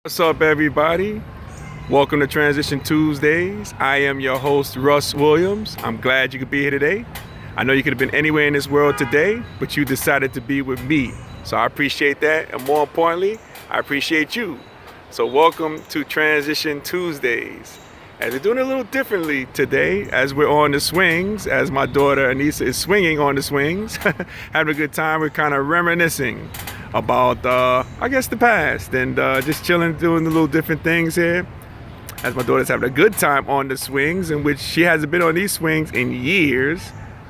What's up, everybody? Welcome to Transition Tuesdays. I am your host, Russ Williams. I'm glad you could be here today. I know you could have been anywhere in this world today, but you decided to be with me. So I appreciate that. And more importantly, I appreciate you. So welcome to Transition Tuesdays. As we're doing it a little differently today, as we're on the swings, as my daughter Anissa is swinging on the swings, having a good time. We're kind of reminiscing about, I guess, the past and just chilling, doing the little different things here. As my daughter's having a good time on the swings, in which she hasn't been on these swings in years,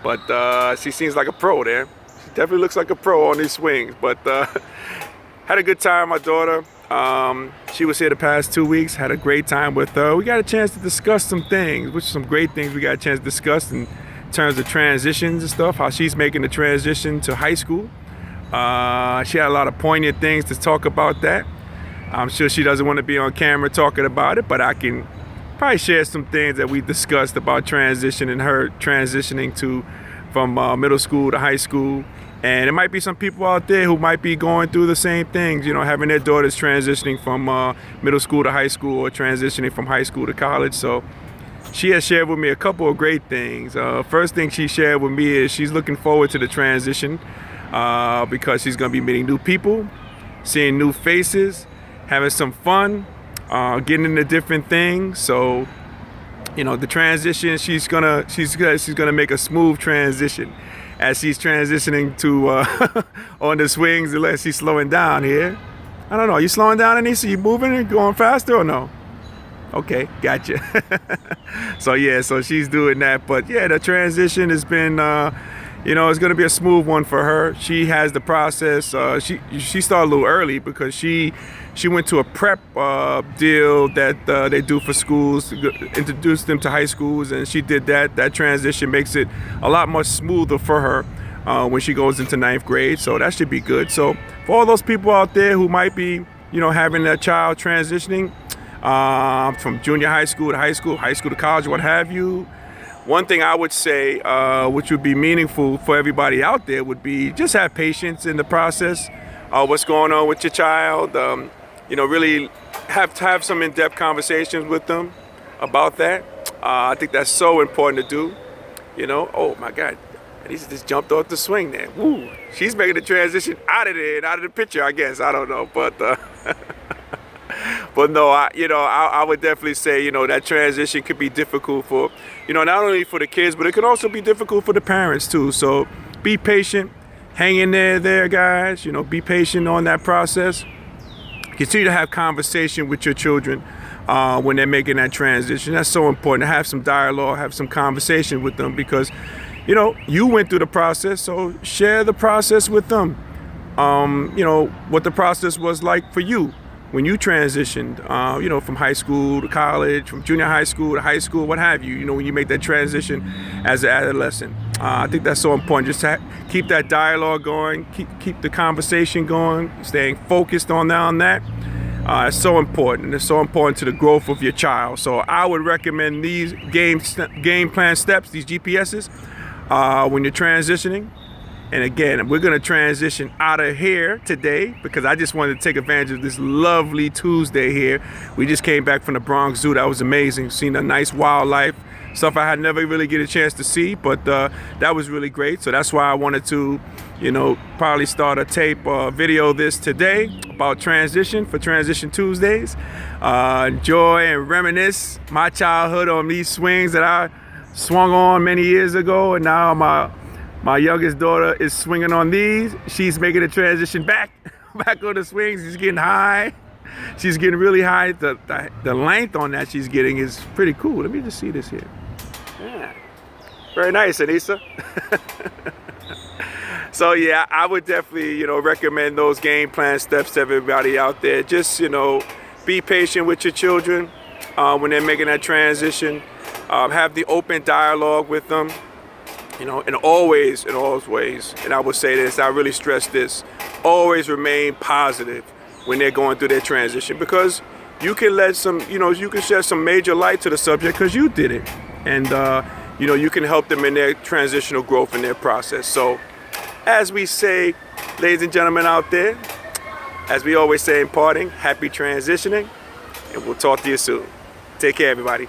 but she seems like a pro there. She definitely looks like a pro on these swings, but had a good time, my daughter. She was here the past 2 weeks, had a great time with her. We got a chance to discuss some things, which are some great things we got a chance to discuss in terms of transitions and stuff, how she's making the transition to high school. She had a lot of poignant things to talk about that. I'm sure she doesn't want to be on camera talking about it, but I can probably share some things that we discussed about transition and her transitioning from middle school to high school. And there might be some people out there who might be going through the same things, you know, having their daughters transitioning from middle school to high school or transitioning from high school to college. So she has shared with me a couple of great things. First thing she shared with me is she's looking forward to the transition because she's going to be meeting new people, seeing new faces, having some fun, getting into different things. So, you know, the transition, she's gonna make a smooth transition as she's transitioning to on the swings, unless she's slowing down here. I don't know. Are you slowing down, Anissa? You moving and going faster or no? Okay, gotcha. So she's doing that. But yeah, the transition has been, it's going to be a smooth one for her. She has the process. She started a little early because she went to a prep deal that they do for schools to introduce them to high schools, and she did that. That transition makes it a lot much smoother for her when she goes into ninth grade. So that should be good. So for all those people out there who might be, having a child transitioning from junior high school to high school to college, what have you. One thing I would say, which would be meaningful for everybody out there, would be just have patience in the process. What's going on with your child? Really have some in-depth conversations with them about that. I think that's so important to do. Oh my God, Anissa just jumped off the swing there. Woo! She's making the transition out of there and out of the picture, I guess. I don't know, but. But no, I would definitely say, that transition could be difficult for, not only for the kids, but it could also be difficult for the parents too. So be patient, hang in there, guys. Be patient on that process. Continue to have conversation with your children when they're making that transition. That's so important to have some dialogue, have some conversation with them because, you went through the process, so share the process with them. What the process was like for you when you transitioned, from high school to college, from junior high school to high school, what have you, when you make that transition as an adolescent. I think that's so important, just to keep that dialogue going, keep the conversation going, staying focused on that. It's so important. It's so important to the growth of your child. So I would recommend these game plan steps, these GPSs, when you're transitioning. And again, we're going to transition out of here today because I just wanted to take advantage of this lovely Tuesday here. We just came back from the Bronx Zoo. That was amazing. Seen a nice wildlife, stuff I had never really get a chance to see, but that was really great. So that's why I wanted to, probably start a tape video this today about transition for Transition Tuesdays. Enjoy and reminisce my childhood on these swings that I swung on many years ago, and now my youngest daughter is swinging on these. She's making a transition back on the swings. She's getting high. She's getting really high. The length on that she's getting is pretty cool. Let me just see this here. Yeah. Very nice, Anissa. So yeah, I would definitely, recommend those game plan steps to everybody out there. Just, be patient with your children when they're making that transition. Have the open dialogue with them. And always, in all ways, and I would say this, I really stress this, always remain positive when they're going through their transition because you can you can shed some major light to the subject because you did it. And, you can help them in their transitional growth in their process. So, as we say, ladies and gentlemen out there, As we always say in parting, happy transitioning, and we'll talk to you soon. Take care, everybody.